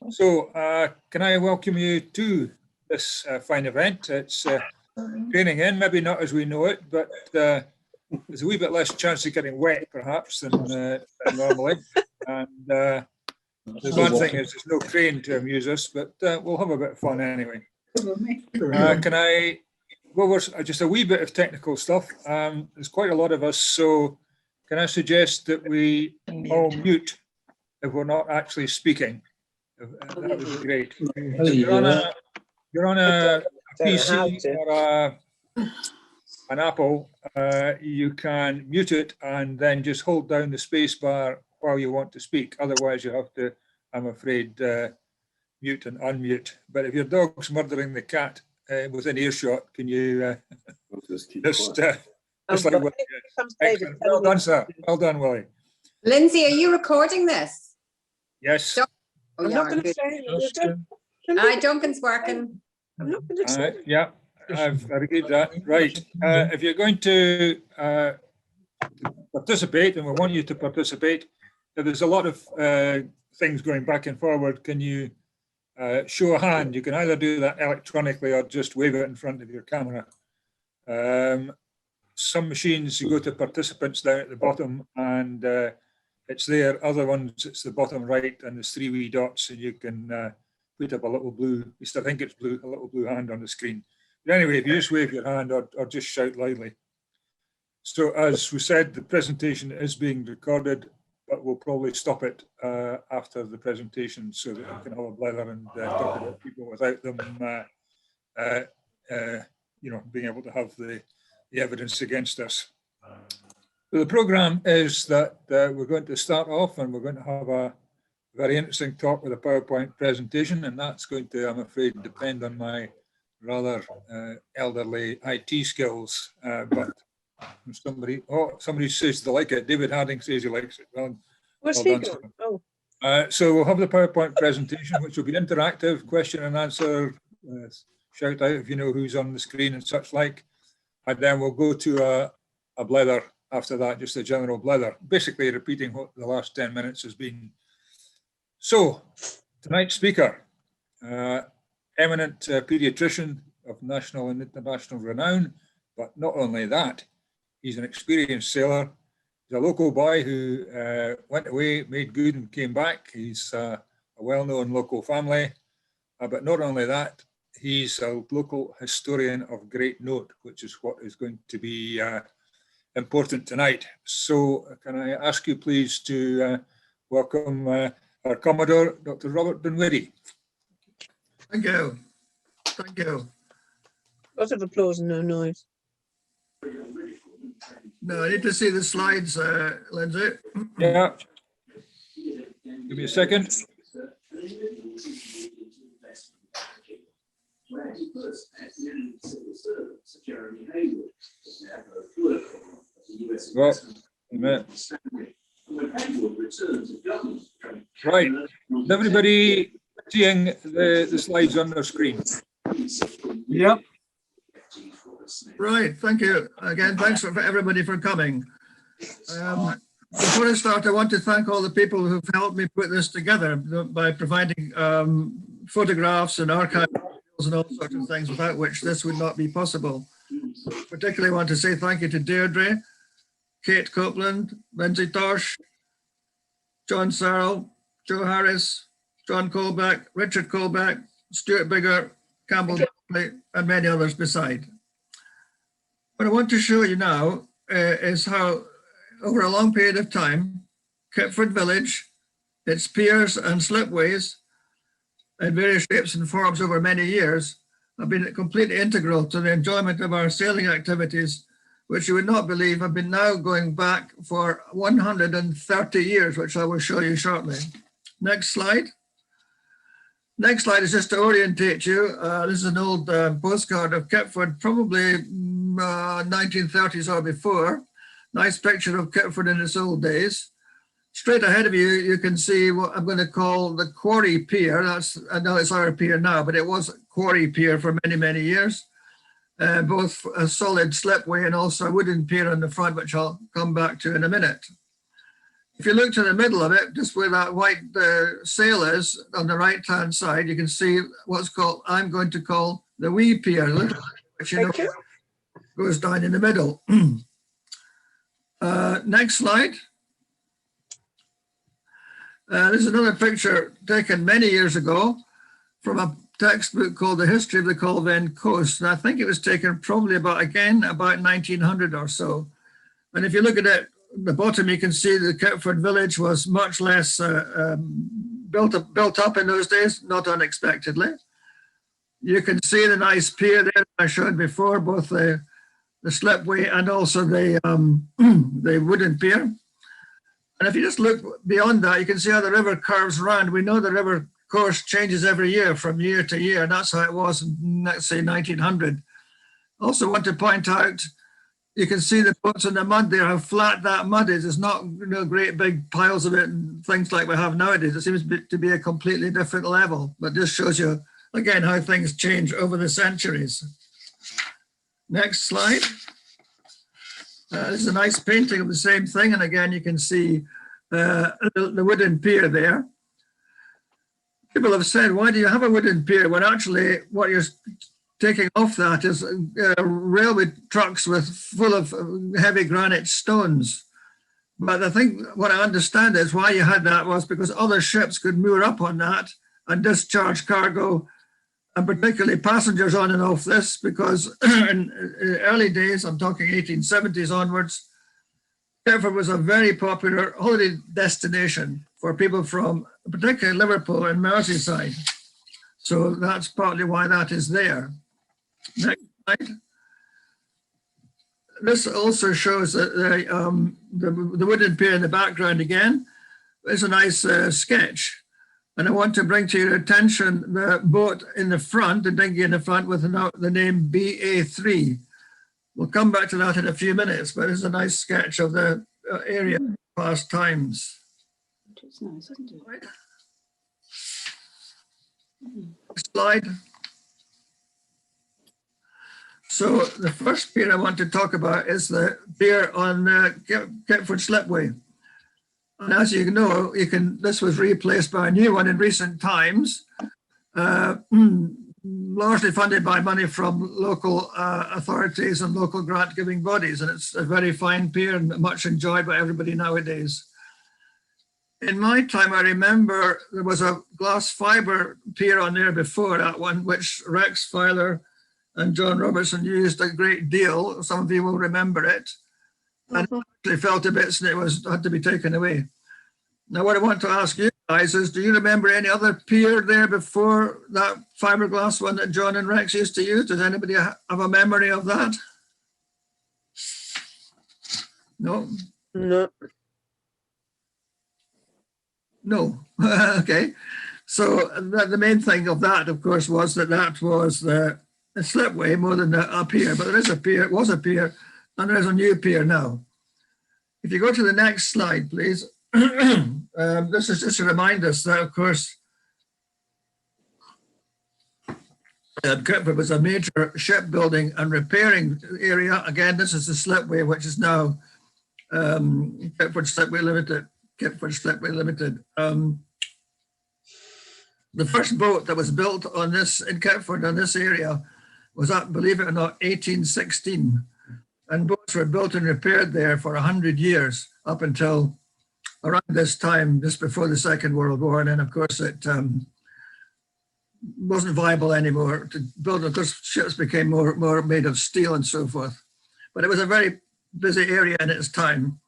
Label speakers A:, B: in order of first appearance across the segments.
A: So, can I welcome you to this fine event? It's raining in, maybe not as we know it, but there's a wee bit less chance of getting wet, perhaps, than normally. And the bad thing is there's no crane to amuse us, but we'll have a bit of fun anyway. Can I go over just a wee bit of technical stuff? There's quite a lot of us, so can I suggest that we all mute if we're not actually speaking? That would be great. If you're on a PC or an Apple, you can mute it and then just hold down the space bar while you want to speak. Otherwise, you have to, I'm afraid, mute and unmute. But if your dog's murdering the cat within earshot, can you just like Willie? Excellent. Well done, sir. Well done, Willie.
B: Lindsay, are you recording this?
A: Yes.
C: I'm not going to say
B: it. Duncan's working.
C: I'm not going to say it.
A: Yeah, I've agreed that. Right. If you're going to participate, and we want you to participate, if there's a lot of things going back and forward, can you show a hand? You can either do that electronically or just wave it in front of your camera. Some machines, you go to participants down at the bottom and it's there. Other ones, it's the bottom right and there's 3 wee dots and you can put up a little blue, at least I think it's blue, a little blue hand on the screen. But anyway, if you just wave your hand or just shout loudly. So as we said, the presentation is being recorded, but we'll probably stop it after the presentation so that we can have a blather and talk about people without them, you know, being able to have the evidence against us. So the program is that we're going to start off and we're going to have a very interesting talk with a PowerPoint presentation, and that's going to, I'm afraid, depend on my rather elderly IT skills. But somebody says they like it. David Harding says he likes it. Well,
C: What's
A: well
C: he
A: done,
C: doing? Oh.
A: so we'll have the PowerPoint presentation, which will be interactive, question and answer. Shout out if you know who's on the screen and such like. And then we'll go to a blather after that, just a general blather, basically repeating what the last 10 minutes has been. So, tonight's speaker, eminent pediatrician of national and international renown, but not only that, he's an experienced sailor. He's a local boy who went away, made good and came back. He's a well-known local family, but not only that, he's a local historian of great note, which is what is going to be important tonight. So can I ask you please to welcome our Commodore, Dr. Robert Dinwiddie.
D: Thank you. Thank you.
C: Lots of applause and no noise.
D: No, I need to see the slides, Lindsay.
A: Yeah. Give me a second. Well, a minute. Right. Is everybody seeing the slides on their screen?
D: Yep. Right. Thank you. Again, thanks for everybody for coming. Before I start, I want to thank all the people who've helped me put this together by providing photographs and archive and all sorts of things, without which this would not be possible. Particularly want to say thank you to Deirdre, Kate Copeland, Lindsay Tosh, John Searle, Joe Harris, John Colbeck, Richard Colbeck, Stuart Bigger, Campbell, and many others beside. What I want to show you now is how, over a long period of time, KIPPFORD Village, its piers and slipways, in various shapes and forms over many years, have been completely integral to the enjoyment of our sailing activities, which you would not believe have been now going back for 130 years, which I will show you shortly. Next slide. Next slide is just to orientate you. This is an old postcard of KIPPFORD, probably 1930s or before. Nice picture of KIPPFORD in its old days. Straight ahead of you, you can see what I'm going to call the Quarry Pier. I know it's our pier now, but it was Quarry Pier for many, many years. Both a solid slipway and also a wooden pier on the front, which I'll come back to in a minute. If you look to the middle of it, just where that white sail is on the right-hand side, you can see what's called, I'm going to call the wee pier, which you know
C: Thank you.
D: goes down in the middle. Next slide. This is another picture taken many years ago from a textbook called The History of the Colvin Coast. And I think it was taken probably about 1900 or so. And if you look at it, the bottom, you can see the KIPPFORD village was much less built up in those days, not unexpectedly. You can see the nice pier there I showed before, both the slipway and also the wooden pier. And if you just look beyond that, you can see how the river curves around. We know the river course changes every year from year to year, and that's how it was in, let's say, 1900. Also want to point out, you can see the boats in the mud there, how flat that mud is. It's not great big piles of it and things like we have nowadays. It seems to be a completely different level, but this shows you, again, how things change over the centuries. Next slide. This is a nice painting of the same thing. And again, you can see the wooden pier there. People have said, why do you have a wooden pier? When actually what you're taking off that is railway trucks full of heavy granite stones. But I think what I understand is why you had that was because other ships could moor up on that and discharge cargo, and particularly passengers on and off this, because in early days, I'm talking 1870s onwards, KIPPFORD was a very popular holiday destination for people from particularly Liverpool and Merseyside. So that's partly why that is there. Next slide. This also shows that the wooden pier in the background again is a nice sketch. And I want to bring to your attention the boat in the front, the dinghy in the front with the name BA3. We'll come back to that in a few minutes, but it's a nice sketch of the area past times.
E: It's nice, isn't it?
D: Right. Slide. So the first pier I want to talk about is the pier on KIPPFORD Slipway. And as you know, this was replaced by a new one in recent times, largely funded by money from local authorities and local grant-giving bodies. And it's a very fine pier and much enjoyed by everybody nowadays. In my time, I remember there was a glass fiber pier on there before that one, which Rex Filer and John Robertson used a great deal. Some of you will remember it. And it actually fell to bits and it had to be taken away. Now, what I want to ask you guys is, do you remember any other pier there before that fiberglass one that John and Rex used to use? Does anybody have a memory of that? No?
C: No.
D: No. Okay. So the main thing of that, of course, was that was the slipway more than a pier, but there is a pier, it was a pier, and there's a new pier now. If you go to the next slide, please. This is just to remind us that, of course, KIPPFORD was a major shipbuilding and repairing area. Again, this is the slipway, which is now KIPPFORD Slipway Limited. KIPPFORD Slipway Limited. The first boat that was built on this in KIPPFORD on this area was, believe it or not, 1816. And boats were built and repaired there for 100 years up until around this time, just before the Second World War. And then, of course, it wasn't viable anymore to build. Of course, ships became more made of steel and so forth. But it was a very busy area in its time.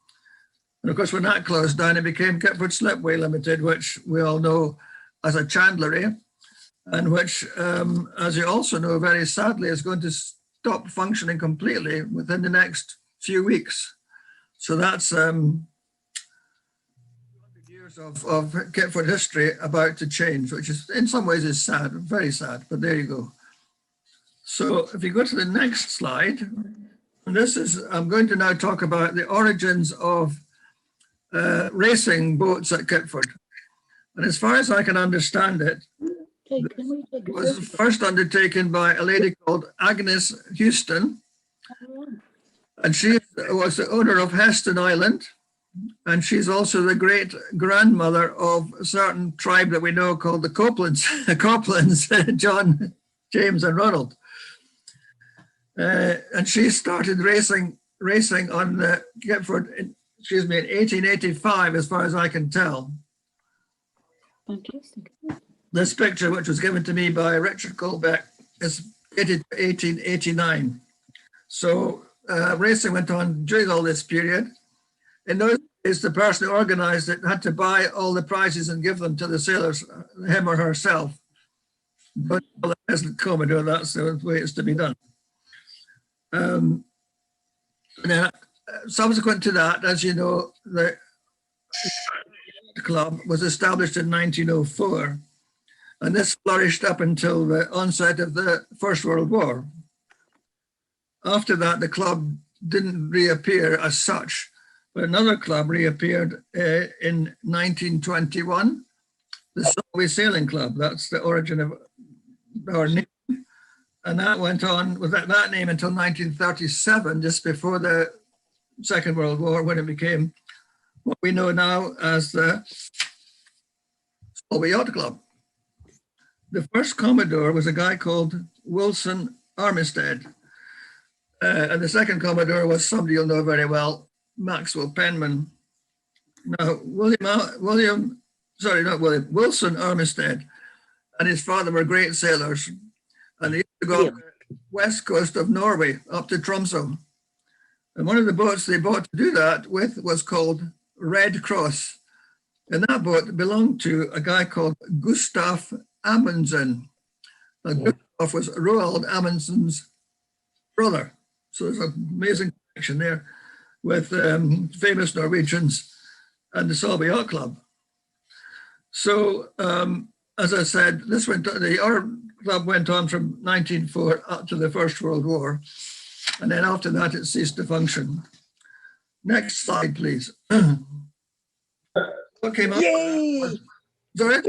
D: And of course, when that closed down, it became KIPPFORD Slipway Limited, which we all know as a chandlery, and which, as you also know, very sadly, is going to stop functioning completely within the next few weeks. So that's 100 years of KIPPFORD history about to change, which is in some ways is sad, very sad, but there you go. So if you go to the next slide, and this is, I'm going to now talk about the origins of racing boats at KIPPFORD. And as far as I can understand it, it was first undertaken by a lady called Agnes Houston. And she was the owner of Heston Island. And she's also the great grandmother of a certain tribe that we know called the Copelands, John, James, and Ronald. And she started racing on the KIPPFORD in 1885, as far as I can tell.
E: Fantastic.
D: This picture, which was given to me by Richard Colbeck, is dated 1889. So racing went on during all this period. In those days, the person who organized it had to buy all the prizes and give them to the sailors, him or herself. But well, it isn't Commodore, that's the way it's to be done. And then subsequent to that, as you know, the club was established in 1904, and this flourished up until the onset of the First World War. After that, the club didn't reappear as such, but another club reappeared in 1921, the Solway Sailing Club. That's the origin of our name. And that went on with that name until 1937, just before the Second World War, when it became what we know now as the Solway Yacht Club. The first Commodore was a guy called Wilson Armistead. And the second Commodore was somebody you'll know very well, Maxwell Penman. Now, Wilson Armistead and his father were great sailors. And they used to go up the west coast of Norway, up to Tromsø. And one of the boats they bought to do that with was called Red Cross. And that boat belonged to a guy called Gustav Amundsen. Now, Gustav was Roald Amundsen's brother. So there's an amazing connection there with famous Norwegians and the Solway Yacht Club. So, as I said, our club went on from 1904 up to the First World War. And then after that, it ceased to function. Next slide, please. What came up?
C: Yay!
D: Sorry?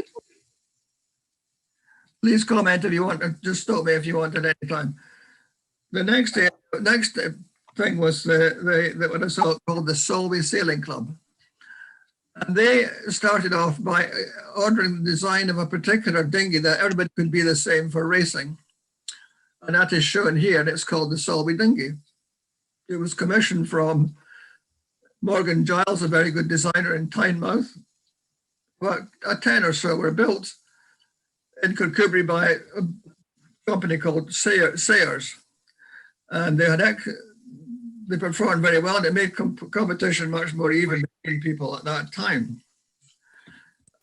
D: Please comment if you want, or just stop me if you want at any time. The next thing was what I saw called the Solway Sailing Club. And they started off by ordering the design of a particular dinghy that everybody could be the same for racing. And that is shown here, and it's called the Solway Dinghy. It was commissioned from Morgan Giles, a very good designer in Tynemouth. About 10 or so were built in Kirkcudbright by a company called Sayers. And they performed very well, and it made competition much more even between people at that time.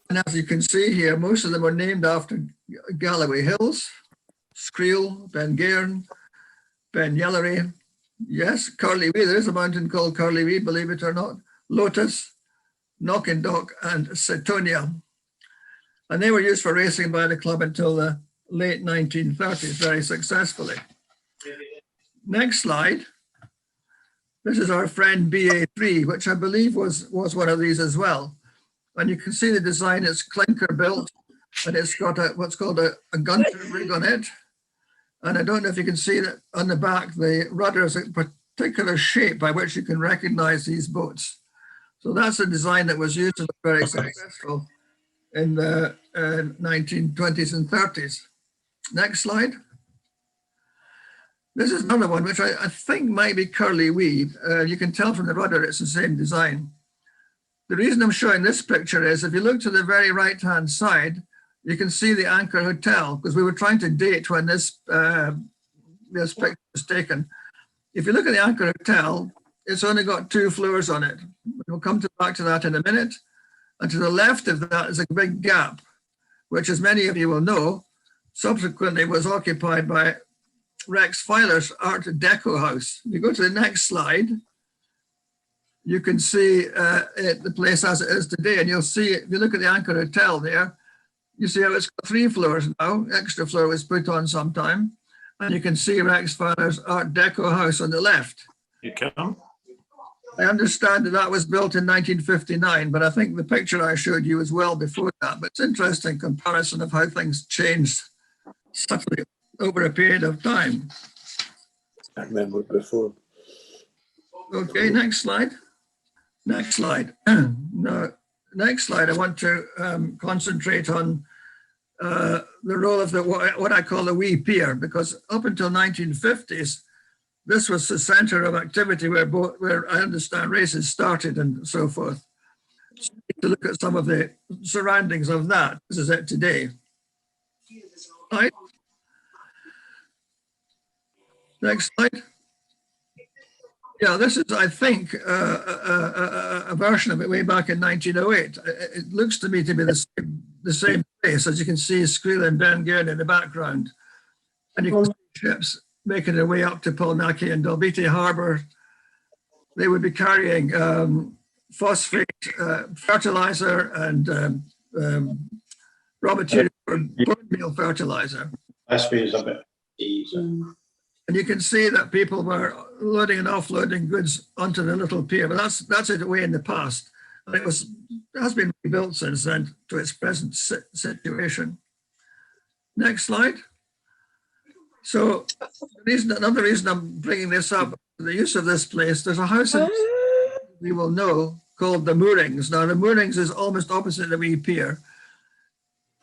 D: And as you can see here, most of them were named after Galloway Hills, Screel, Ben Gairn, Ben Yellery. Yes, Curly Wee. There is a mountain called Curly Wee, believe it or not. Lotus, Knockindock, and Setonia. And they were used for racing by the club until the late 1930s, very successfully. Next slide. This is our friend BA3, which I believe was one of these as well. And you can see the design, it's clinker built, and it's got what's called a gunter rig on it. And I don't know if you can see that on the back, the rudder is a particular shape by which you can recognize these boats. So that's a design that was used and very successful in the 1920s and 30s. Next slide. This is another one, which I think might be Curly Wee. You can tell from the rudder, it's the same design. The reason I'm showing this picture is if you look to the very right-hand side, you can see the Anchor Hotel, because we were trying to date when this picture was taken. If you look at the Anchor Hotel, it's only got 2 floors on it. We'll come back to that in a minute. And to the left of that is a big gap, which, as many of you will know, subsequently was occupied by Rex Filer's Art Deco house. If you go to the next slide, you can see the place as it is today. And you'll see, if you look at the Anchor Hotel there, you see how it's got 3 floors now. Extra floor was put on sometime. And you can see Rex Filer's Art Deco house on the left.
F: You can.
D: I understand that was built in 1959, but I think the picture I showed you was well before that. But it's interesting comparison of how things changed subtly over a period of time.
F: I remember before.
D: Okay, next slide. Next slide. No, next slide, I want to concentrate on the role of what I call the wee pier, because up until 1950s, this was the center of activity where I understand races started and so forth. So to look at some of the surroundings of that. This is it today. Right. Next slide. Yeah, this is, I think, a version of it way back in 1908. It looks to me to be the same place. As you can see, Scriel and Ben-Guerin in the background. And you can see ships making their way up to Polnaki and Dalbeattie Harbour. They would be carrying phosphate, fertilizer, and raw material for bone meal fertilizer.
F: Phosphate is a bit easier.
D: And you can see that people were loading and offloading goods onto the little pier, but that's it away in the past. And it has been rebuilt since then to its present situation. Next slide. So another reason I'm bringing this up, the use of this place, there's a house we will know called the Moorings. Now the Moorings is almost opposite the wee pier.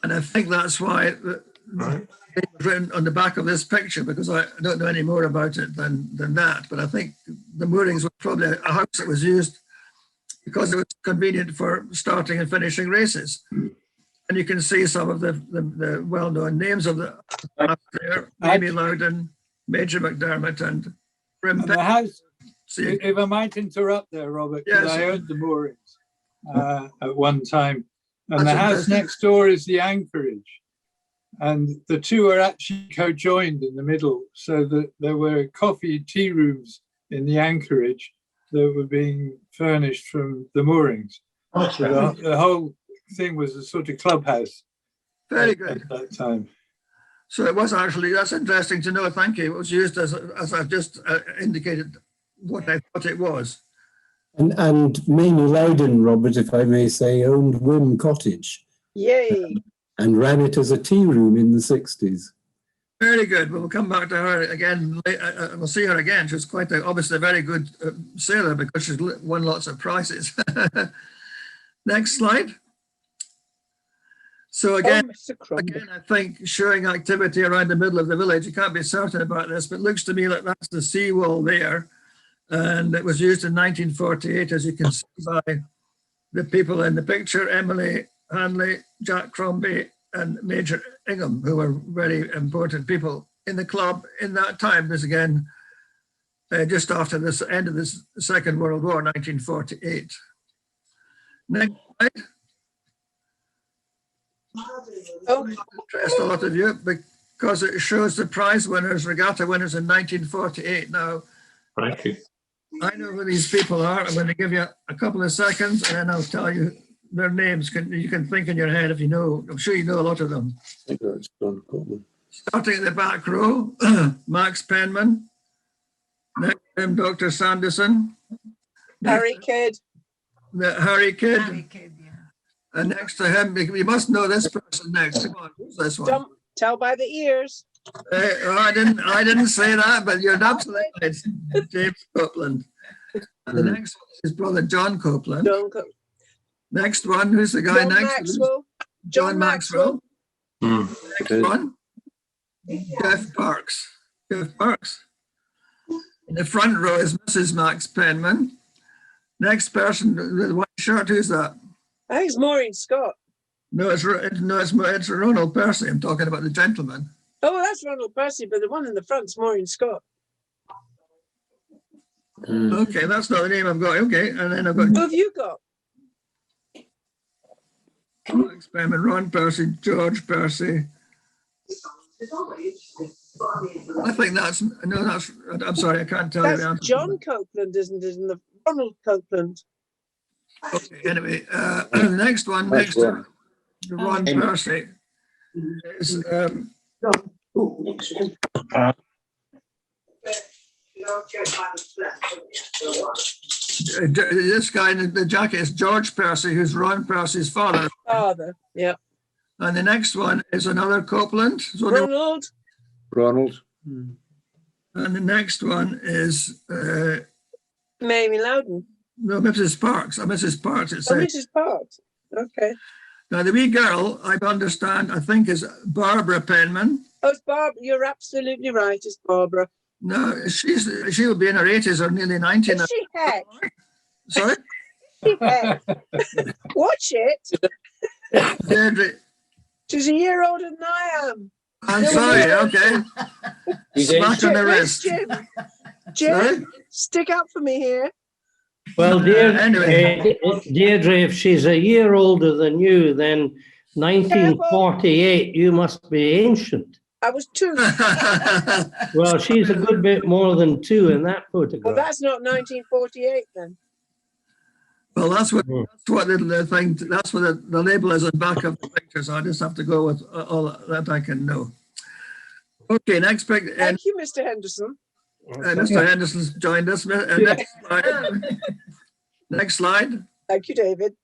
D: And I think that's why it was written on the back of this picture, because I don't know any more about it than that. But I think the Moorings was probably a house that was used because it was convenient for starting and finishing races. And you can see some of the well-known names of the staff there: Amy Loudon, Major McDermott, and Grim.
G: And the house, if I might interrupt there, Robert, because I owned the Moorings at one time. And the house next door is the Anchorage. And the two are actually co-joined in the middle, so that there were coffee tea rooms in the Anchorage that were being furnished from the Moorings. So the whole thing was a sort of clubhouse.
D: Very good.
G: At that time.
D: So it was actually, that's interesting to know, thank you. It was used as I've just indicated what I thought it was.
H: And Mamie Loudon, Robert, if I may say, owned Wim Cottage.
C: Yay.
H: And ran it as a tea room in the 60s.
D: Very good. We'll come back to her again. We'll see her again. She was quite obviously a very good sailor because she's won lots of prizes. Next slide. So again, I think showing activity around the middle of the village, you can't be certain about this, but it looks to me like that's the seawall there. And it was used in 1948, as you can see by the people in the picture: Emily Hanley, Jack Crombie, and Major Ingham, who were very important people in the club in that time. This again, just after this end of the Second World War, 1948. Next slide. Interest a lot of you because it shows the prize winners, regatta winners in 1948. Now,
F: Thank you.
D: I know who these people are. I'm going to give you a couple of seconds and then I'll tell you their names. You can think in your head if you know. I'm sure you know a lot of them.
H: I think that's John Coleman.
D: Starting at the back row, Max Penman. Next to him, Dr. Sanderson.
C: Harry Kidd.
D: Harry Kidd. And next to him, you must know this person next. Come on, who's this one?
C: Don't tell by the ears.
D: I didn't say that, but you're absolutely right. It's James Copeland. And the next one is his brother John Copeland. Next one, who's the guy
C: John
D: next
C: Maxwell.
D: to him? John Maxwell. Next one, Jeff Parks. Jeff Parks. In the front row is Mrs. Max Penman. Next person with the white shirt, who's that?
C: I think it's Maureen Scott.
D: No, it's Ronald Percy. I'm talking about the gentleman.
C: Oh, that's Ronald Percy, but the one in the front's Maureen Scott.
D: Okay, that's not the name I've got. Okay, and then I've got.
C: Who have you got?
D: Max Penman, Ron Percy, George Percy. I think that's I'm sorry, I can't tell you the
C: That's
D: answer.
C: John Copeland, isn't it? And the Ronald Copeland.
D: Okay, anyway, the next one, next to Ron Percy, is this guy in the jacket is George Percy, who's Ron Percy's father.
C: Yeah.
D: And the next one is another Copeland. So
H: Ronald.
D: And the next one is
C: Mamie Loudon.
D: No, Mrs. Parks. Mrs. Parks, it
C: Oh,
D: says.
C: Mrs. Parks. Okay.
D: Now, the wee girl, I understand, I think is Barbara Penman.
C: Oh, it's Barbara. You're absolutely right. It's Barbara.
D: No, she will be in her 80s or nearly 90 now.
C: Is she heck?
D: Sorry?
C: She heck? Watch it.
D: Deirdre,
C: She's a year older than I am.
D: I'm
C: No,
D: sorry,
C: no,
D: okay.
F: He's
D: Smack on the
C: Where's
D: wrist.
C: Jim?
D: Sorry?
C: Jim, stick up for me here.
I: Well,
D: Anyway.
I: Deirdre, if she's a year older than you, then 1948, you must be ancient.
C: I was 2.
I: Well, she's a good bit more than 2 in that
C: Well,
I: photograph.
C: that's not 1948 then.
D: Well, that's what the thing, that's what the label is on the back of the picture, so I just have to go with all that I can know. Okay, next picture.
C: Thank you, Mr. Henderson.
D: Mr. Henderson's joined us. Next slide. Next slide.
C: Thank you, David.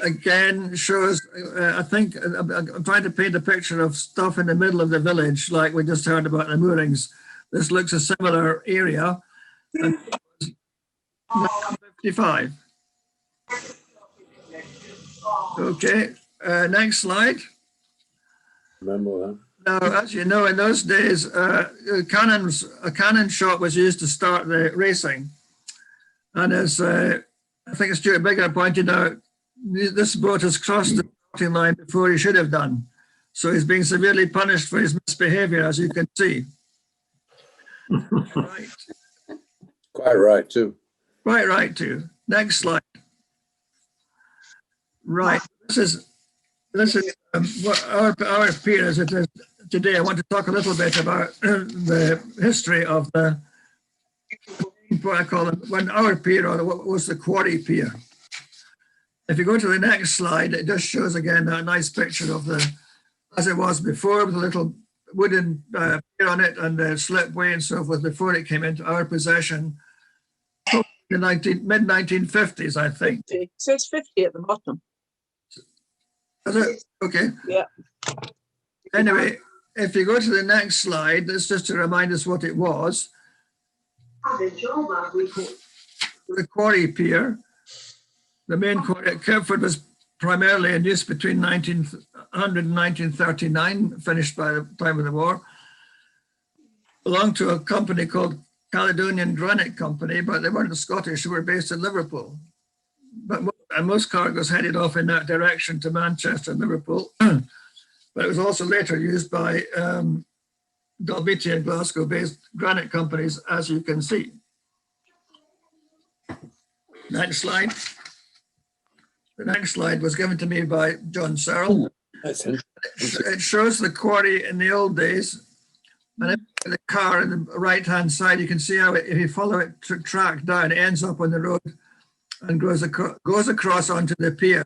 D: Again shows, I think, I'm trying to paint a picture of stuff in the middle of the village, like we just heard about the moorings. This looks a similar area. 55. Okay, next slide.
F: Remember that.
D: Now, as you know, in those days, a cannon shot was used to start the racing. And as I think Stuart Bigger pointed out, this boat has crossed the starting line before he should have done. So he's being severely punished for his misbehavior, as you can see. Right.
F: Quite right, too.
D: Quite right, too. Next slide. Right. This is what our PIERS it is today. I want to talk a little bit about the history of the, what I call it, when our pier, or what was the quarry pier. If you go to the next slide, it just shows again a nice picture of the, as it was before, with a little wooden pier on it and the slipway and so forth before it came into our possession in the mid-1950s, I think.
C: 50. So it's 50 at the bottom.
D: Is it? Okay.
C: Yeah.
D: Anyway, if you go to the next slide, that's just to remind us what it was. The quarry pier, the main quarry at KIPPFORD, was primarily in use between 1900 and 1939, finished by the time of the war. Belonged to a company called Caledonian Granite Company, but they weren't Scottish, they were based in Liverpool. And most cargoes headed off in that direction to Manchester and Liverpool. But it was also later used by Dalbeattie and Glasgow-based granite companies, as you can see. Next slide. The next slide was given to me by John Searle. It shows the quarry in the old days. And if you look at the car on the right-hand side, you can see how if you follow it track down, it ends up on the road and goes across onto the pier.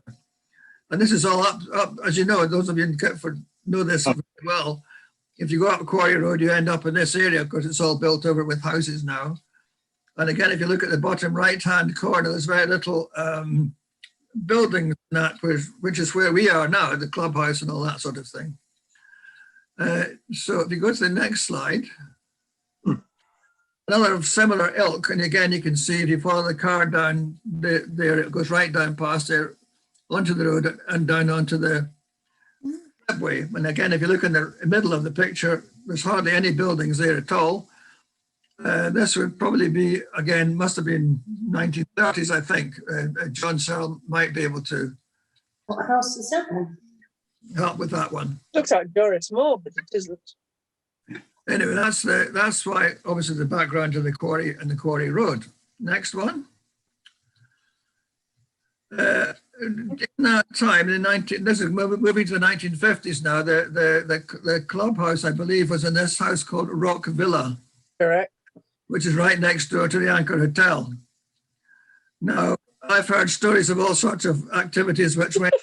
D: And this is all up, as you know, those of you in KIPPFORD know this very well. If you go up Quarry Road, you end up in this area because it's all built over with houses now. And again, if you look at the bottom right-hand corner, there's very little building that, which is where we are now, the clubhouse and all that sort of thing. So if you go to the next slide, another similar ilk, and again, you can see if you follow the car down there, it goes right down past there, onto the road and down onto the subway. And again, if you look in the middle of the picture, there's hardly any buildings there at all. This would probably be, again, must have been 1930s, I think. John Searle might be able to
E: What house is that?
D: help with that one.
C: Looks like Doris Moore, but it isn't.
D: Anyway, that's why, obviously, the background to the quarry and the Quarry Road. Next one. In that time, this is moving to the 1950s now. The clubhouse, I believe, was in this house called Rock Villa.
C: Correct.
D: Which is right next door to the Anchor Hotel. Now, I've heard stories of all sorts of activities which went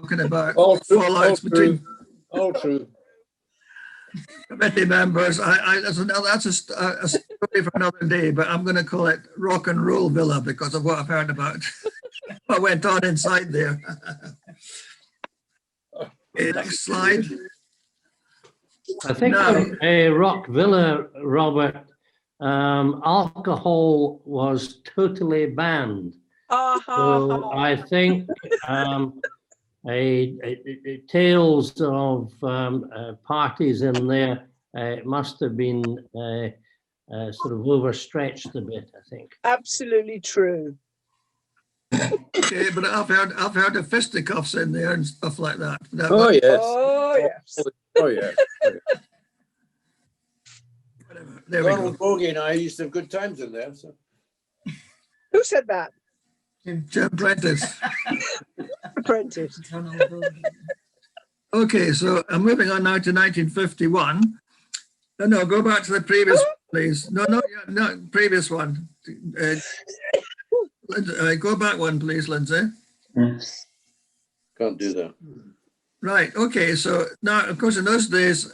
D: talking about fallouts between
F: all true.
D: committee members. That's a story for another day, but I'm going to call it Rock and Roll Villa because of what I've heard about what went on inside there. Okay, next slide.
I: I think Rock Villa, Robert, alcohol was totally banned. So I think tales of parties in there must have been sort of overstretched a bit, I think.
C: Absolutely true.
D: Okay, but I've heard of fisticuffs in there and stuff like that.
F: Oh, yes.
C: Oh, yes.
F: Oh, yeah.
D: Whatever. There we go.
F: Ronald Bogey and I used to have good times in there. So.
C: Who said that?
D: Jim Prentice.
C: Apprentice.
D: Okay, so I'm moving on now to 1951. No, go back to the previous one, please. No, previous one. Go back one, please, Lindsay.
F: Can't do that.
D: Right, okay, so now, of course, in those days,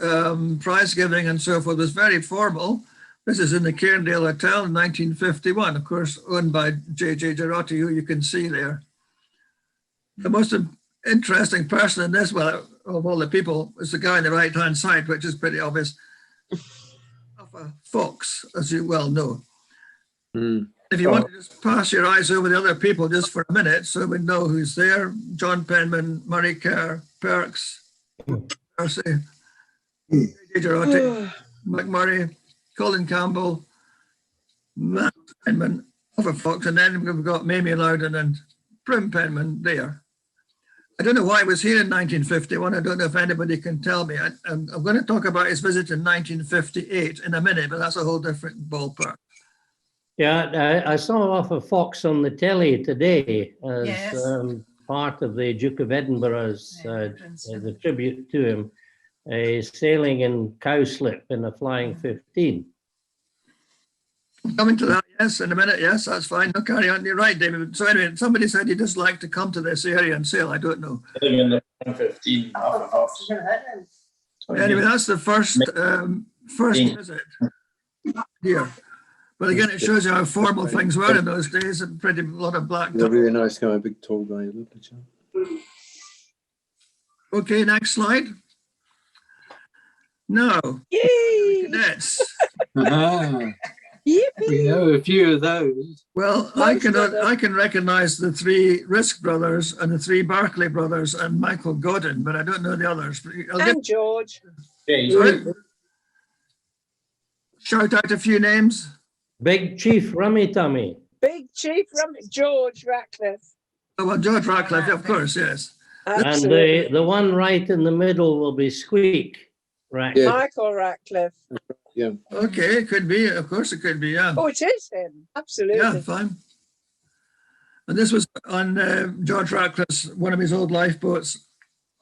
D: prize giving and so forth was very formal. This is in the Cairndale Hotel in 1951, of course, owned by J.J. Girotti, who you can see there. The most interesting person in this, well, of all the people, is the guy on the right-hand side, which is pretty obvious, of a fox, as you well know. If you want to just pass your eyes over the other people just for a minute, so we know who's there. John Penman, Murray Kerr, Perks, Percy, J.J. Girotti, McMurray, Colin Campbell, Matt Penman, Alpha Fox, and then we've got Mamie Loudon and Prim Penman there. I don't know why he was here in 1951. I don't know if anybody can tell me. I'm going to talk about his visit in 1958 in a minute, but that's a whole different ballpark.
I: Yeah, I saw Alpha Fox on the telly today as
E: Yes.
I: part of the Duke of Edinburgh's the tribute to him. Sailing in cowslip in a flying 15.
D: Coming to that, yes, in a minute, yes, that's fine. No, carry on. You're right, David. So anyway, somebody said he'd just like to come to this area and sail. I don't know.
I: In the 15.
D: Anyway, that's the first visit here. But again, it shows you how formal things were in those days. A pretty lot of black.
F: He's a really nice guy, big tall guy. Lovely chap.
D: Okay, next slide. No.
C: Yay!
D: Cadets.
C: Yippee!
G: We know a few of those.
D: Well, I can recognize the three Risk brothers and the three Barclay brothers and Michael Godin, but I don't know the others.
C: And George.
D: Sorry? Shout out a few names.
I: Big Chief Rummy Tummy.
C: Big Chief George Ratcliffe.
D: Oh, well, George Ratcliffe, of course, yes.
C: Absolutely.
I: And the one right in the middle will be Squeak Ratcliffe.
F: Yeah.
C: Michael Ratcliffe.
F: Yeah.
D: Okay, it could be. Of course, it could be. Yeah.
C: Oh, it is him. Absolutely.
D: Yeah, fine. And this was on George Ratcliffe's one of his old lifeboats,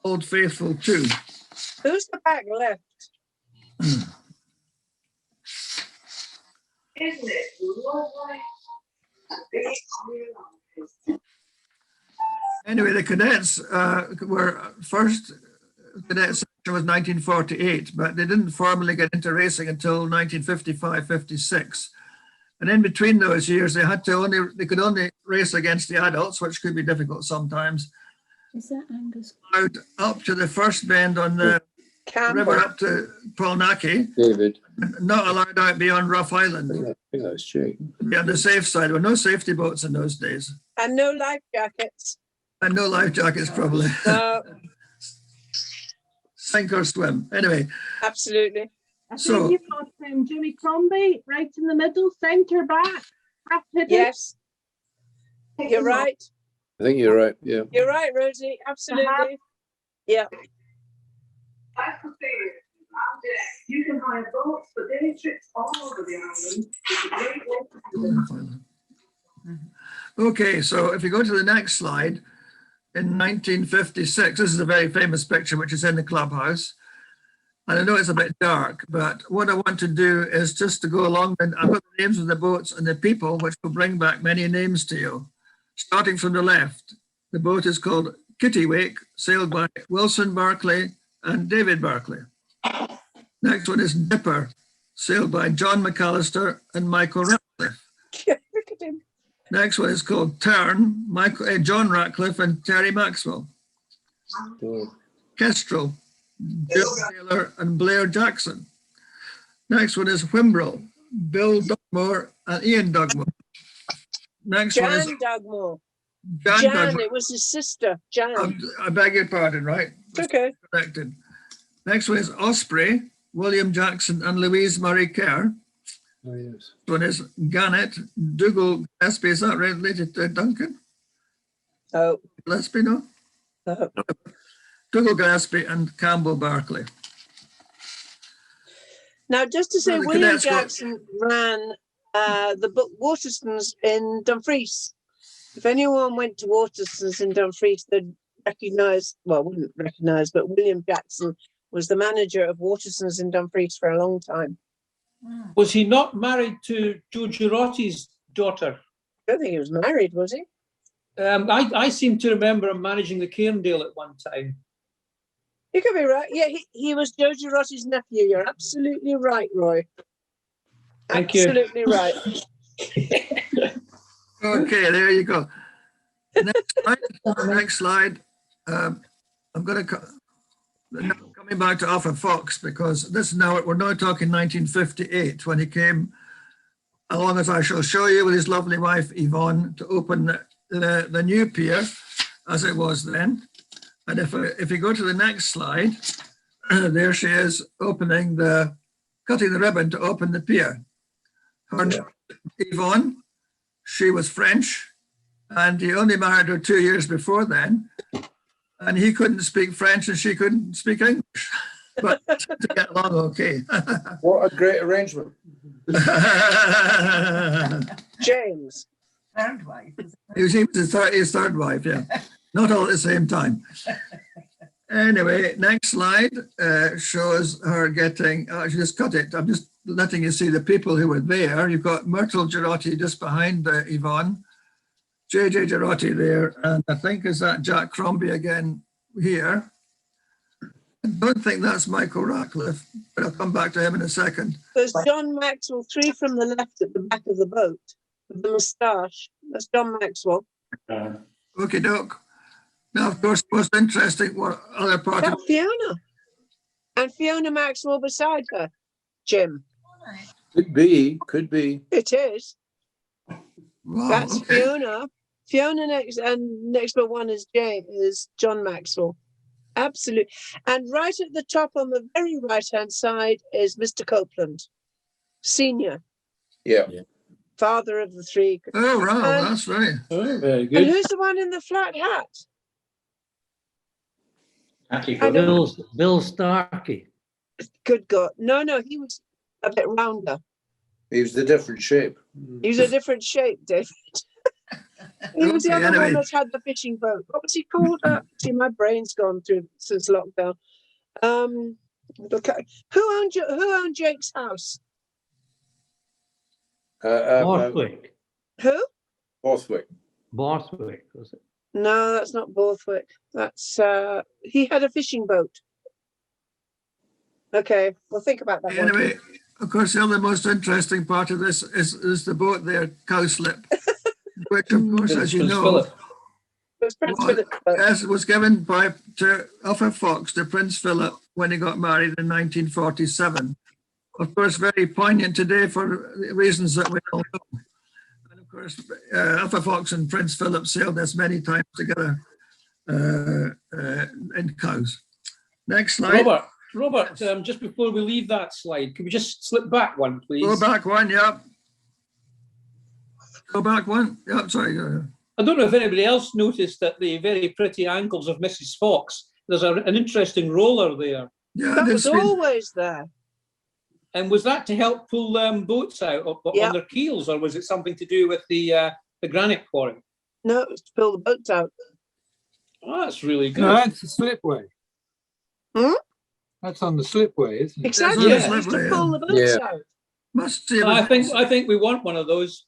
D: Old Faithful 2.
C: Who's the back left?
E: Isn't it lovely?
D: Anyway, the cadets were first cadet section was 1948, but they didn't formally get into racing until 1955-56. And in between those years, they could only race against the adults, which could be difficult sometimes.
E: Is that Angus?
D: Out up to the first bend on the river up to Polnackie,
F: David.
D: not allowed out beyond Rough Island.
F: I think that's Jake.
D: Be on the safe side. There were no safety boats in those days.
C: And no life jackets.
D: And no life jackets, probably.
C: No,
D: Sink or swim. Anyway,
C: absolutely.
E: I think
D: So-
E: you've got Jimmy Crombie right in the middle, centre back.
C: Yes. You're right.
F: I think you're right. Yeah.
C: You're right, Rosie. Absolutely. Yeah.
E: You can hire boats, but they trips all over the island. It's a great way to
D: okay, so if you go to the next slide, in 1956, this is a very famous picture, which is in the clubhouse. And I know it's a bit dark, but what I want to do is just to go along, and I've got the names of the boats and the people, which will bring back many names to you. Starting from the left, the boat is called Kittiwake, sailed by Wilson Barclay and David Barclay. Next one is Dipper, sailed by John McAllister and Michael Ratcliffe.
C: Look at him.
D: Next one is called Tern, John Ratcliffe and Terry Maxwell.
F: Oh.
D: Kestrel, Bill Taylor and Blair Jackson. Next one is Wimbrel, Bill Dugmore and Ian Dugmore. Next one is
C: Jan Dugmore.
D: Jan
C: Jan,
D: Dugmore.
C: it was his sister, Jan.
D: I beg your pardon, right?
C: It's okay.
D: Corrected. Next one is Osprey, William Jackson and Louise Murray Kerr.
F: Oh, yes.
D: One is Gannett, Dougal Gillespie. Is that related to Duncan?
C: Oh,
D: Gillespie, no?
C: oh.
D: Dougal Gillespie and Campbell Barclay.
C: Now, just to say,
D: Well, the
C: William
D: cadets got-
C: Jackson ran the book Waterstones in Dumfries. If anyone went to Waterstones in Dumfries, they'd recognise, well, wouldn't recognise, but William Jackson was the manager of Waterstones in Dumfries for a long time.
J: Was he not married to Joe Girotti's daughter?
C: I don't think he was married, was he?
J: I seem to remember him managing the Cairndale at one time.
C: You could be right. Yeah, he was Joe Girotti's nephew. You're absolutely right, Roy.
J: Thank you.
C: Absolutely right.
D: Okay, there you go. Next slide. I'm going to coming back to Arthur Fox, because this now we're now talking 1958 when he came along, as I shall show you, with his lovely wife Yvonne to open the new pier as it was then. And if you go to the next slide, there she is opening cutting the ribbon to open the pier. Her Yvonne, she was French, and he only married her 2 years before then. And he couldn't speak French and she couldn't speak English, but to get along okay.
F: What a great arrangement.
C: James.
E: Third wife.
D: He was his third wife, yeah. Not all at the same time. Anyway, next slide shows her getting, she just cut it. I'm just letting you see the people who were there. You've got Myrtle Girotti just behind Yvonne, JJ Girotti there, and I think is that Jack Crombie again here. I don't think that's Michael Ratcliffe, but I'll come back to him in a second.
C: There's John Maxwell, 3 from the left at the back of the boat, with the moustache. That's John Maxwell.
D: Okay, doke. Now, of course, the most interesting other part of
C: That's Fiona. And Fiona Maxwell beside her, Jim.
F: Could be, could be.
C: It is.
D: wow,
C: That's
D: okay.
C: Fiona. Fiona next, and next but one is John Maxwell. Absolutely. And right at the top on the very right-hand side is Mr. Copeland, senior,
F: Yeah.
C: father of the 3.
D: Oh, wow,
C: And-
D: that's right.
J: Oh, very
C: And
J: good.
C: who's the one in the flat hat?
I: Bill Starkey.
C: Good God. No, he was a bit rounder.
F: He was the different shape.
C: He was a different shape, David. He was the
D: Okay,
C: other one
D: anyway.
C: that had the fishing boat. What was he called? See, my brain's gone through since lockdown. Who owned Jake's house?
I: Borthwick.
C: Who?
F: Borthwick.
I: Borthwick, was it?
C: No, that's not Borthwick. That's he had a fishing boat. Okay, we'll think about that one.
D: Anyway, of course, the other most interesting part of this is the boat there, Cowslip, which, of course, as you
J: Prince
D: know,
J: Philip.
C: It was Prince
D: was,
C: Philip's boat.
D: as was given to Arthur Fox to Prince Philip when he got married in 1947. Of course, very poignant today for reasons that we all know. And of course, Arthur Fox and Prince Philip sailed this many times together in Cowes. Next slide.
J: Robert, just before we leave that slide, can we just slip back one, please?
D: Go back one, yeah. Go back one. Yeah, sorry.
J: I don't know if anybody else noticed at the very pretty ankles of Mrs. Fox, there's an interesting roller there.
D: Yeah,
C: That was
D: this been-
C: always there.
J: And was that to help pull boats out
C: Yeah.
J: on their keels, or was it something to do with the granite quarry?
C: No, it was to pull the boats out.
J: Oh, that's really good.
G: No, that's the slipway.
C: Hmm?
G: That's on the slipway, isn't it?
C: Exactly.
J: Yeah.
C: It was to
D: Yeah.
C: pull the boats
F: Yeah.
C: out.
D: must see.
J: I think we want one of those.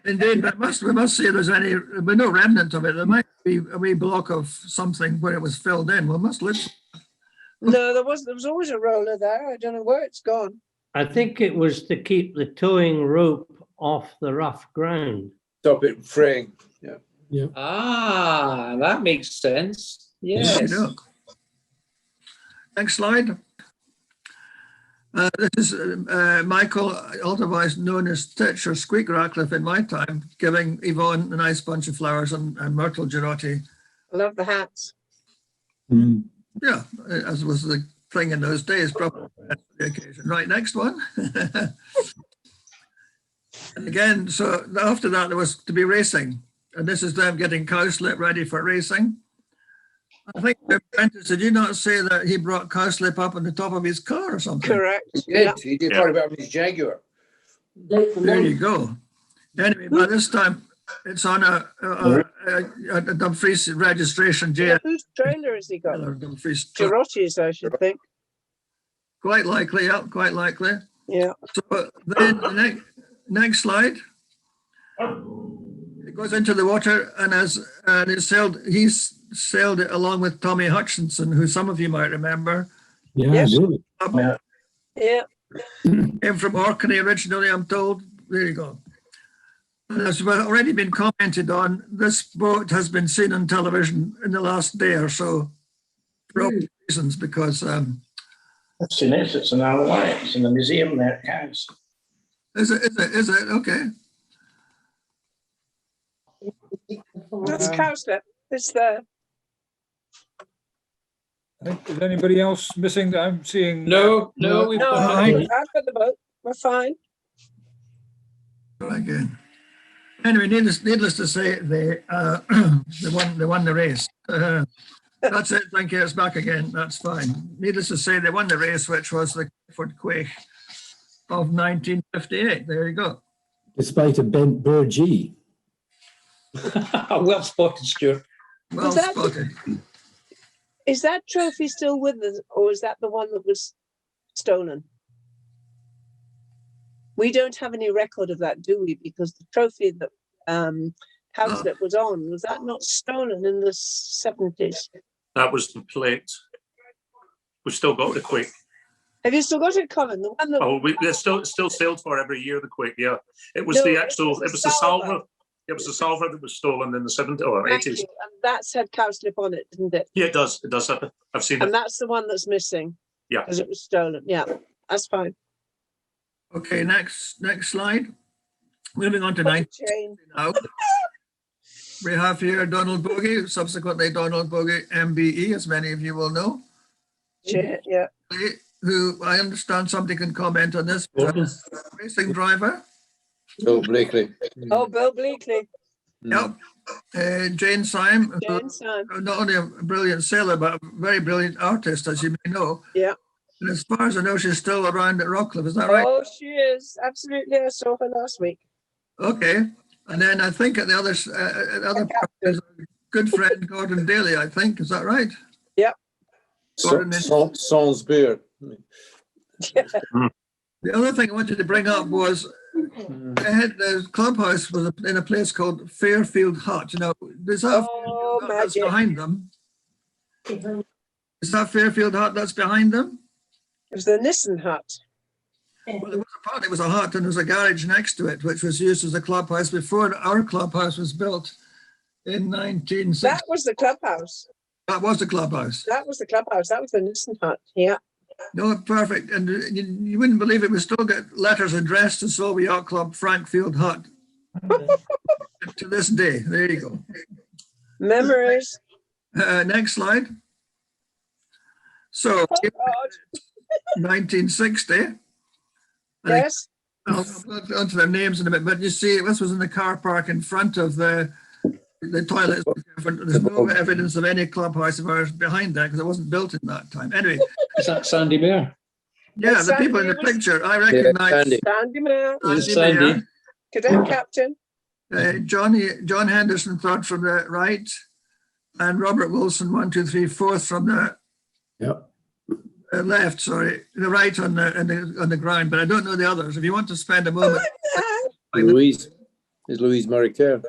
D: Indeed, but we must see if there's any, no remnant of it. There might be a wee block of something where it was filled in. We must look.
C: No, there was always a roller there. I don't know where it's gone.
I: I think it was to keep the towing rope off the rough ground.
F: Stop it fraying. Yeah.
J: Ah, that makes sense. Yes.
D: Look. Next slide. This is Michael, otherwise known as Titch or Squeak Ratcliffe in my time, giving Yvonne a nice bunch of flowers and Myrtle Girotti.
C: I love the hats.
H: Mm.
D: Yeah, as was the thing in those days, probably the occasion. Right, next one. And again, so after that, there was to be racing. And this is them getting cowslip ready for racing. I think the apprentice, did you not say that he brought cowslip up on the top of his car or something?
C: Correct.
F: He did. He did quite a bit on his Jaguar.
D: There you go. Anyway, by this time, it's on a Dumfries registration.
C: Yeah, whose trailer has he got?
D: Dumfries truck.
C: Girotti's, I should think.
D: Quite likely, yeah, quite likely.
C: Yeah.
D: So then the next slide. It goes into the water and he's sailed it along with Tommy Hutchinson, who some of you might remember.
H: Yeah,
C: Yes.
H: I do.
C: Yeah.
D: Came from Orkney originally, I'm told. There you go. And as well already been commented on, this boat has been seen on television in the last day or so for obvious reasons, because
K: I've seen it. It's an hour. It's in the museum there at Cows.
D: is it? Okay.
C: That's cowslip. It's there.
A: Is anybody else missing that I'm seeing?
J: No, we've
C: No,
J: got
C: I've
J: nothing.
C: got the boat. We're fine.
D: Again. Anyway, needless to say, they won the race. That's it. Thank you. It's back again. That's fine. Needless to say, they won the race, which was the KIPPFORD Quake of 1958. There you go.
H: Despite a bent burgee.
J: Well spotted, Stuart.
D: Well
C: Was that-
D: spotted.
C: Is that trophy still with us, or is that the one that was stolen? We don't have any record of that, do we? Because the trophy that Cowslip was on, was that not stolen in the 70s?
K: That was the plate. We've still got the Quake.
C: Have you still got it, Colin? The one that
K: Oh, it's still sailed for every year, the Quake, yeah. It was
C: No,
K: the
C: it
K: actual,
C: was
K: it
C: the
K: was the
C: salver.
K: salver. It was the salver that was stolen in the 70s or
C: Thank
K: 80s.
C: you. And that's had Cowslip on it, didn't it?
K: Yeah, it does. It does. I've seen
C: And
K: it.
C: that's the one that's missing.
K: Yeah.
C: Because it was stolen. Yeah, that's fine.
D: Okay, next slide. Moving on to 19
C: Chain.
D: now. We have here Donald Bogey, subsequently Donald Bogey MBE, as many of you will know,
C: Chain, yeah.
D: who I understand somebody can comment on this. Racing driver.
F: Bill Blakely.
C: Oh, Bill Bleakley.
D: Yep. Jane Syme, who
C: Jane Syme.
D: not only a brilliant sailor, but a very brilliant artist, as you may know.
C: Yeah.
D: And as far as I know, she's still around at Rockcliffe, is that right?
C: Oh, she is. Absolutely. I saw her last week.
D: Okay. And then I think at the other part is a good friend, Gordon Daly, I think. Is that right?
C: Yep.
D: Gordon is-
F: Sans beer.
D: The other thing I wanted to bring up was the clubhouse was in a place called Fairfield Hut. You know, is that
C: Oh,
D: that's
C: magic.
D: behind them? Is that Fairfield Hut that's behind them?
C: It was the Nissen hut.
D: Well, it was a hut and there was a garage next to it, which was used as a clubhouse before our clubhouse was built in 1960.
C: That was the clubhouse.
D: That was the clubhouse.
C: That was the clubhouse. That was the Nissen hut. Yeah.
D: No, perfect. And you wouldn't believe it, we still get letters addressed to Solway Yacht Club, Frankfield Hut. To this day. There you go.
C: Memories.
D: Next slide. So,
C: Oh, God.
D: 1960.
C: Yes.
D: I'll go onto their names in a bit, but you see, this was in the car park in front of the toilets. There's no evidence of any clubhouse of ours behind that because it wasn't built in that time. Anyway,
J: Is that Sandy Bear?
D: yeah, the people in the picture, I recognize
F: Sandy.
C: Sandy Mayer.
J: Is it
D: Sandy Mayer,
J: Sandy?
C: Cadet Captain.
D: John Henderson third from the right, and Robert Wilson 1, 2, 3, fourth from the left. Sorry, the right on the ground, but I don't know the others. If you want to spend a moment,
F: Louise. Is Louise Murray Kerr.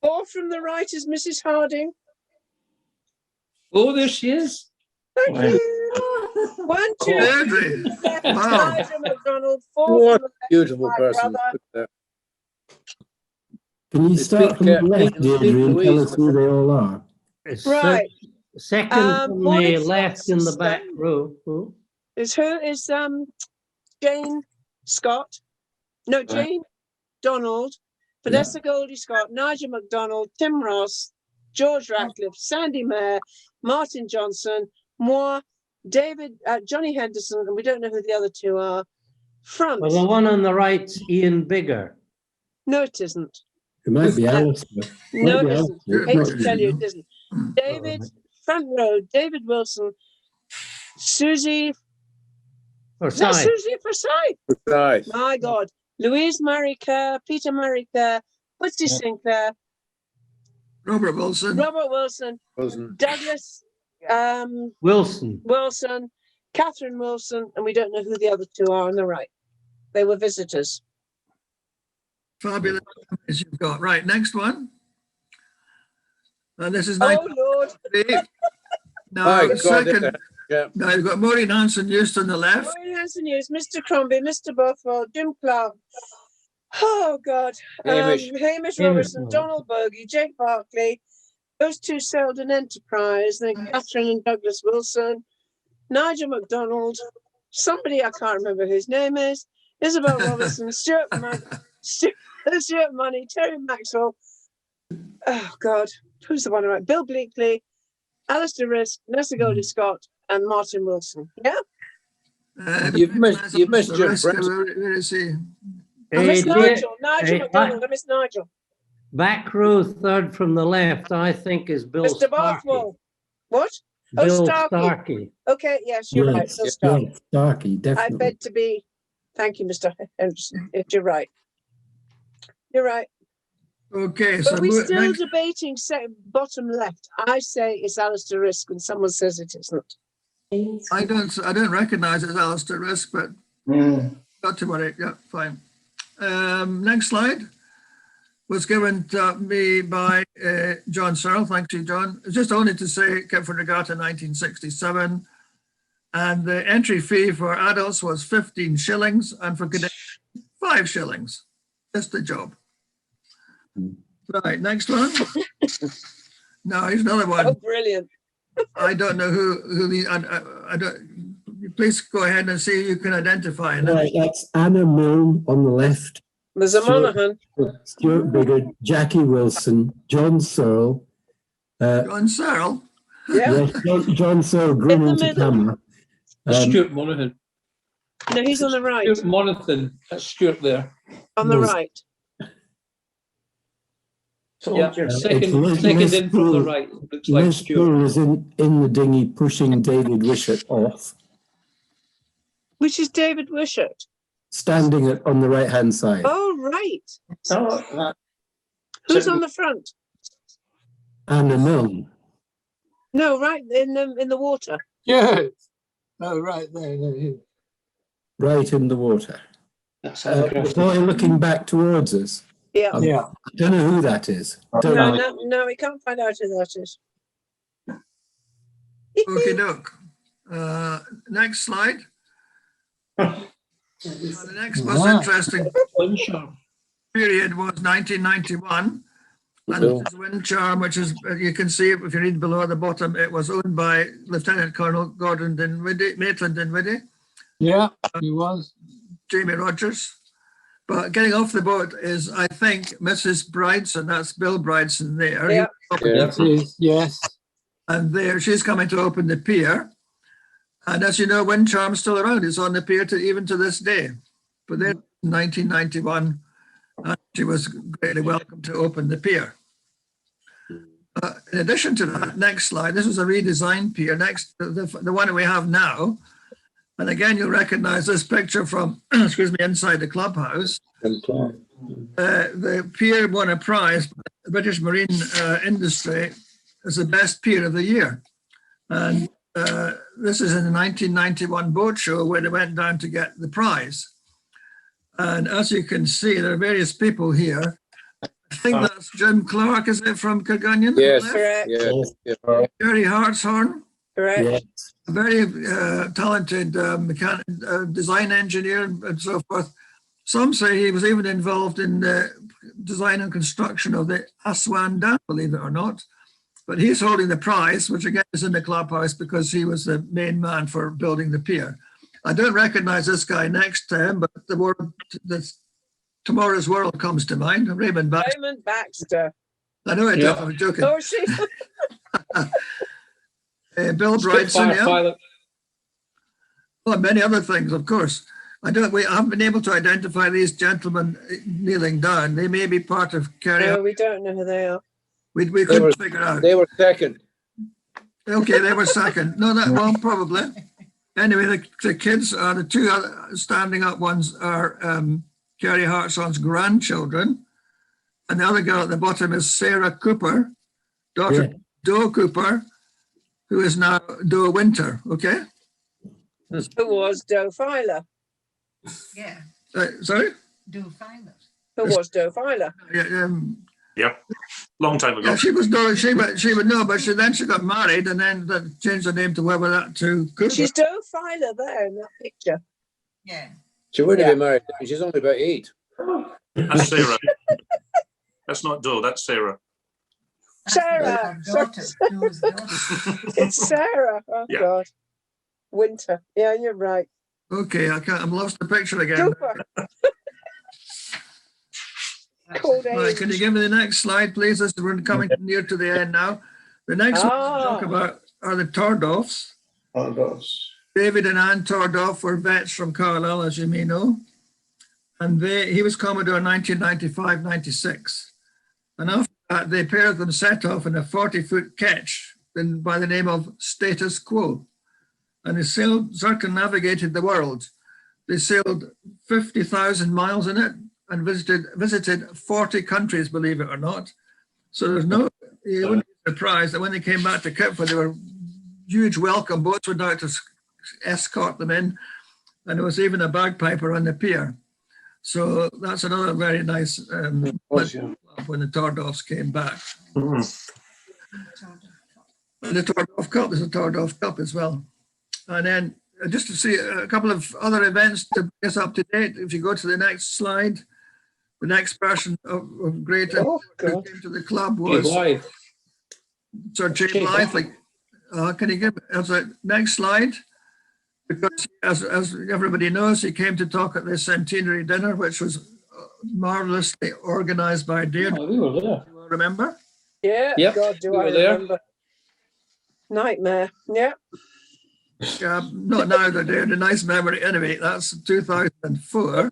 C: Four from the right is Mrs. Harding.
J: Oh, there she is.
C: Thank
K: Wow.
C: you. 1, 2,
D: Deirdre.
C: 3, left,
D: Wow.
C: Nigel MacDonald. 4
F: What
C: from
F: a
C: the left,
F: beautiful
C: my
F: person.
C: brother.
F: Look at that.
H: Can you start from the left, Deirdre, and tell us who they all are?
I: It's
C: Right.
I: Second from the
C: Morning
I: left in the
C: Fox,
I: back row. Oh,
C: Is who is Jane Scott, no, Jane Donald, Vanessa Goldie Scott, Nigel MacDonald, Tim Ross, George Ratcliffe, Sandy Mayer, Martin Johnson, moi, David, Johnny Henderson, and we don't know who the other two are. Front.
I: Well, the one on the right's Ian Bigger.
C: No, it isn't.
H: It might be Alistair.
C: No,
H: Might be
C: it isn't.
H: Alistair.
C: Hate
H: Might
C: to
H: be.
C: tell you, it isn't. David, front row, David Wilson, Susie, no,
I: Forsyth.
C: Susie Forsyth.
F: Right.
C: My God. Louise Murray Kerr, Peter Murray Kerr, Pussy Sinclair,
D: Robert Wilson.
C: Robert Wilson,
F: Wasn't.
C: Douglas
I: Wilson.
C: Wilson, Catherine Wilson, and we don't know who the other two are on the right. They were visitors.
D: Fabulous as you've got. Right, next one. And this is
C: Oh,
D: 1993.
C: Lord.
D: Now,
F: My
D: second.
F: God, yeah.
D: Now you've got Maureen Hanson used on the left.
C: Roy Hanson Hughes, Mr. Crombie, Mr. Bothwell, Jim Clark. Oh, God. Hamish Robertson, Donald Bogey, Jake Barclay. Those two sailed an Enterprise. Then Catherine and Douglas Wilson, Nigel MacDonald, somebody I can't remember whose name is, Isabel Robertson, Stuart Money, Terry Maxwell. Oh, God. Who's the one right? Bill Bleakley, Alistair Risk, Nessa Goldie Scott, and Martin Wilson. Yeah?
F: You've missed Jim Brent.
D: Where is he?
C: I miss Nigel. Nigel
I: hey,
C: MacDonald. I miss Nigel.
I: Back row third from the left, I think, is Bill
C: Mr.
I: Starkey.
C: Bothwell. What? Oh,
I: Bill
C: Starkey.
I: Starkey.
C: Okay, yes, you're right. Bill Starkey.
H: Yeah, Starkey,
C: I
H: definitely.
C: beg to be. Thank you, Mr. Henderson. You're right. You're right.
D: Okay, so
C: But we're still
D: next,
C: debating bottom left. I say it's Alistair Risk and someone says it isn't.
D: I don't recognize it as Alistair Risk, but not to worry. Yeah, fine. Next slide was given to me by John Searle. Thank you, John. Just only to say KIPPFORD Regatta 1967. And the entry fee for adults was 15 shillings and for cadets 5 shillings. Just the job. Right, next one. No, here's another one.
C: Oh, brilliant.
D: I don't know who the, I don't, please go ahead and see if you can identify it.
H: Right, that's Anna Milne on the left,
C: There's a Monaghan.
H: Stuart Bigger, Jackie Wilson, John Searle.
D: John Searle.
C: Yeah.
H: Yes, John Searle grew into
C: middle.
H: camera.
J: Stuart Monaghan.
C: No, he's on the right.
J: Stuart Monaghan. That's Stuart there.
C: On the
H: Yes.
C: right.
J: Yeah,
H: It's
J: second
H: Liz
J: in from the
H: Poole.
J: right. Looks like
H: Liz
J: Stuart.
H: Poole is in the dinghy pushing David Wishart off,
C: Which is David Wishart.
H: standing on the right-hand side.
C: Oh, right.
K: So
C: Who's on the front?
H: Anna Milne.
C: No, right in the water.
G: Yes. Oh, right there. There he is.
H: Right in the water.
K: that's
H: The boy looking back towards us.
C: Yeah.
G: Yeah.
H: I don't know who that is. Don't
C: No,
H: know.
C: no, we can't find out who that is.
D: Okay, doke. Next slide. The next most interesting period was 1991. And
F: Cool.
D: this wind charm, which is, you can see it if you read below at the bottom, it was owned by Lieutenant Colonel Gordon Dinwiddie, Maitland Dinwiddie,
G: Yeah, he was.
D: Jamie Rogers. But getting off the boat is, I think, Mrs. Bridson, that's Bill Bridson there.
C: Yeah.
F: Yeah.
G: It is, yes.
D: And there, she's coming to open the pier. And as you know, wind charm's still around. It's on the pier even to this day. But then in 1991, she was greatly welcome to open the pier. In addition to that, next slide, this was a redesigned pier, next, the one that we have now. And again, you'll recognize this picture from, excuse me, inside the clubhouse. The pier won a prize by the British Marine Industry as the best pier of the year. And this is in the 1991 boat show where they went down to get the prize. And as you can see, there are various people here. I think that's Jim Clark, is it, from Kirgunion?
F: Yes.
C: Correct.
F: Yeah.
D: Jerry Hartshorn,
C: Correct.
H: Yes.
D: a very talented design engineer and so forth. Some say he was even involved in the design and construction of the Aswan Dam, believe it or not. But he's holding the prize, which again is in the clubhouse because he was the main man for building the pier. I don't recognise this guy next to him, but Tomorrow's World comes to mind. Raymond Baxter.
C: Raymond Baxter.
D: I know it.
J: Yeah.
D: I'm joking.
C: Oh, she.
D: Bill Brightson,
J: Spitfire
D: yeah.
J: pilot.
D: Oh, and many other things, of course. I haven't been able to identify these gentlemen kneeling down. They may be part of Kerry.
C: No, we don't know who they are.
D: We couldn't figure out.
F: They were second.
D: Okay, they were second. No, well, probably. Anyway, the kids are the two standing up ones are Kerry Hartson's grandchildren. And the other girl at the bottom is Sarah Cooper, daughter of Doe Cooper, who is now Doe Winter, okay?
C: Who was Doe Filer?
B: Yeah.
D: Sorry?
B: Do find it.
C: Who was Doe Filer?
D: Yeah,
L: Yep. Long time ago.
D: yeah, she was Doe, she would know, but she got married and then changed her name to whoever that to Cooper.
C: She's Doe Filer there in that picture.
B: Yeah.
F: She wouldn't have been married. She's only about 8.
L: That's Sarah. That's not Doe, that's Sarah.
C: Sarah. It's Sarah. Oh,
L: Yeah.
C: God. Winter. Yeah, you're right.
D: Okay, I've lost the picture again.
C: Cooper. Cold
D: Right,
C: age.
D: can you give me the next slide, please? We're coming near to the end now. The next one to talk about are the Tordorfs. David and Anne Tordorf were vets from Carlisle, as you may know. And he was Commodore 1995-96. And after that, the pair of them set off in a 40-foot ketch by the name of Status Quo. And they circumnavigated the world. They sailed 50,000 miles in it and visited 40 countries, believe it or not. So you wouldn't be surprised that when they came back to KIPPFORD, there were huge welcome boats went out to escort them in. And there was even a bagpiper on the pier. So that's another very nice when the Tordorfs came back. And the Tordorf Cup is a Tordorf Cup as well. And then just to see a couple of other events to bring us up to date, if you go to the next slide, the next person of great who came to the club was Sir James Blythe. Can you give us the next slide? Because as everybody knows, he came to talk at the centenary dinner, which was marvelously organised by Deirdre.
J: Oh, we were there.
D: You will remember?
C: Yeah.
J: Yep,
C: God, do
J: we
C: I
J: were there.
C: remember. Nightmare. Yeah.
D: Not now, they're a nice memory. Anyway, that's 2004.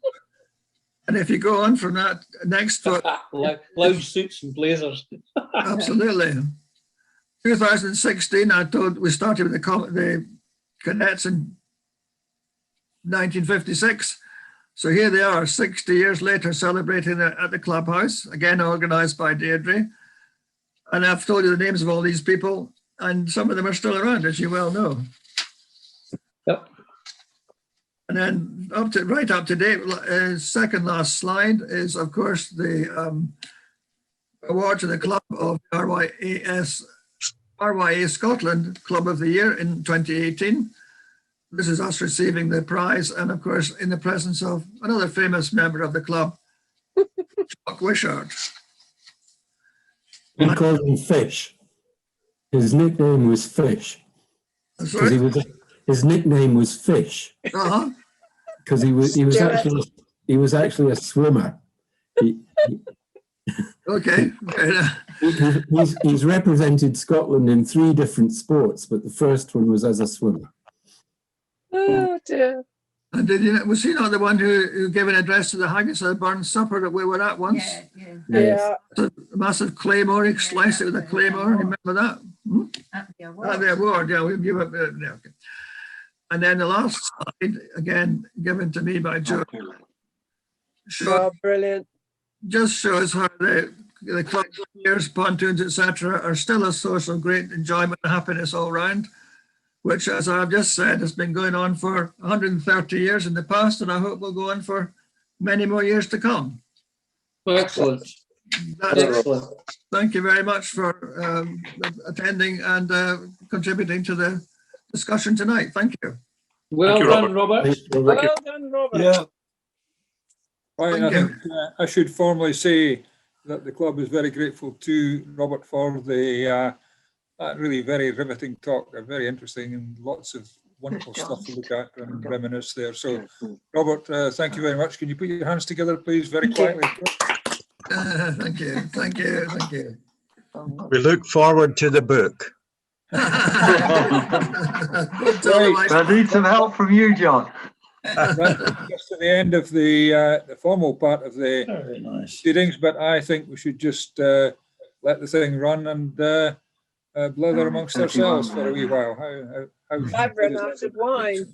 D: And if you go on from that next foot,
J: Loud suits and blazers.
D: absolutely. 2016, we started with the cadets in 1956. So here they are, 60 years later, celebrating at the clubhouse, again organised by Deirdre. And I've told you the names of all these people, and some of them are still around, as you well know.
J: Yep.
D: And then right up to date, second last slide is, of course, the award to the club of RYA Scotland Club of the Year in 2018. This is us receiving the prize, and of course, in the presence of another famous member of the club, Jock Wishart.
H: We called him Fish. His nickname was Fish.
D: Sorry?
H: His nickname was Fish.
D: Uh-huh.
H: Because he was actually a swimmer.
D: Okay.
H: He's represented Scotland in 3 different sports, but the first one was as a swimmer.
C: Oh dear.
D: And was he not the one who gave an address to the Haggis of the Burn Supper that we were at once?
B: Yeah.
C: Yeah.
D: A massive claymore, he sliced it with a claymore. Remember that?
B: At the
D: At the award, yeah. We give it. Okay. And then the last slide, again, given to me by Joe,
C: Oh, brilliant.
D: just shows how the club, piers, pontoons, etc., are still a source of great enjoyment and happiness all round, which, as I've just said, has been going on for 130 years in the past, and I hope will go on for many more years to come.
J: Excellent.
D: Excellent. Thank you very much for attending and contributing to the discussion tonight. Thank you.
J: Well done, Robert.
C: Well done, Robert.
A: Yeah. Right, I
D: Thank
A: think I should formally say that the club is very grateful to Robert for the that really very riveting talk, very interesting and lots of wonderful stuff to look at and reminisce there. So, Robert, thank you very much. Can you put your hands together, please, very quietly?
D: Thank you, thank you, thank you.
M: We look forward to the book.
N: I need some help from you, John.
A: That's just at the end of the formal part of the
K: Very nice.
A: proceedings, but I think we should just let the thing run and blather amongst ourselves for a wee while.
C: I've run out of wine.